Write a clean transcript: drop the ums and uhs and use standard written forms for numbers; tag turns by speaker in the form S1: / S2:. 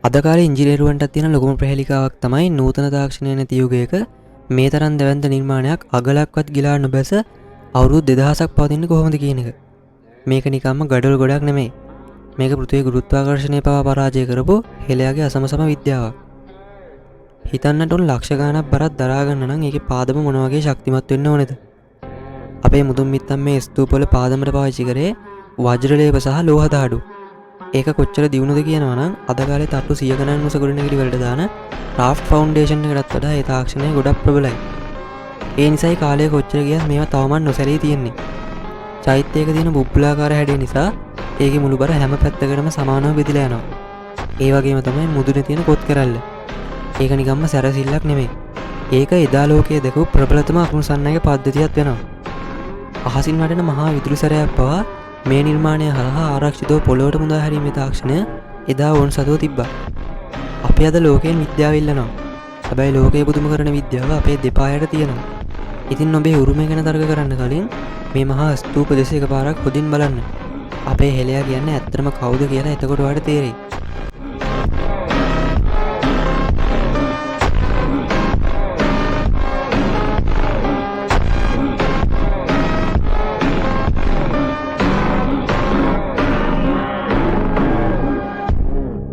S1: අද කාලේ ඉංජිනේරුවන්ටත් තියෙන ලොකුම ප්‍රහේලිකාවක් තමයි නූතන තාක්ෂණය නැති යුගයක මේ තරම් දැවැන්ත නිර්මාණයක් අගලක්වත් ගිලා නොබැස අවුරුදු 2000ක් පවතින්නේ කොහොමද කියන එක. මේක නිකම්ම ගඩොල් ගොඩක් නෙමෙයි. මේක පෘථිවියේ ගුරුත්වාකර්ෂණය පවා පරාජය කරපු හෙළයාගේ අසමසම විද්‍යාවක්. හිතන්නට උන් ලක්ෂ ගණනක් බරක් දරා ගන්න නම් ඒකේ පාදම මොන වගේ ශක්තිමත් වෙන්න ඕනේද? අපේ මුදුන් මිත්තන් මේ ස්තූපවල පාදමට පාවිච්චි කරේ වජ්‍ර ලේප සහ ලෝහ දාඩු. ඒක කොච්චර දියුණුද කියනවා නම් අද කාලේ තට්ටු 100 ගණන් උස ගොඩනැගිලි වලට දාන රාෆ්ට් ෆවුන්ඩේෂන් එකටත් වඩා ඒ තාක්ෂණය ගොඩක් ප්‍රබලයි. ඒ නිසායි කාලය කොච්චර ගියත් මේවා තවමත් නොසැලී තියෙන්නේ. චෛත්‍යයක තියෙන බුබ්බුලාකාර හැඩය නිසා ඒකේ මුළු බර හැම පැත්තකටම සමානව බෙදලා යනවා. ඒ වගේම තමයි මුදුනේ තියෙන කොත් කරල්ල. ඒක නිකම්ම සැරසිල්ලක් නෙමෙයි. ඒක එදා ලෝකයේ දැකපු ප්‍රබලතම අකුණු සන්නයක පද්ධතියක් වෙනවා. අහසින් වඩන මහා විදුලි සැරයක් පවා මේ නිර්මාණය හරහා ආරක්ෂිතව පොළොවට මුදා හැරීමේ තාක්ෂණය එදා වුන් සතුව තිබ්බා. අපි අද ලෝකයෙන් විද්‍යාව ඉල්ලනවා. හැබැයි ලෝකයේ පුදුම කරන විද්‍යාව අපේ දෙපායට තියෙනවා. ඉතින් ඔබේ උරුමය ගැන තර්ක කරන්න කලින් මේ මහා ස්තූප දෙස එකපාරක් හොදින් බලන්න. අපේ හෙළයා කියන්නේ ඇත්තටම කවුද කියලා එතකොට ඔයාලට තේරෙයි.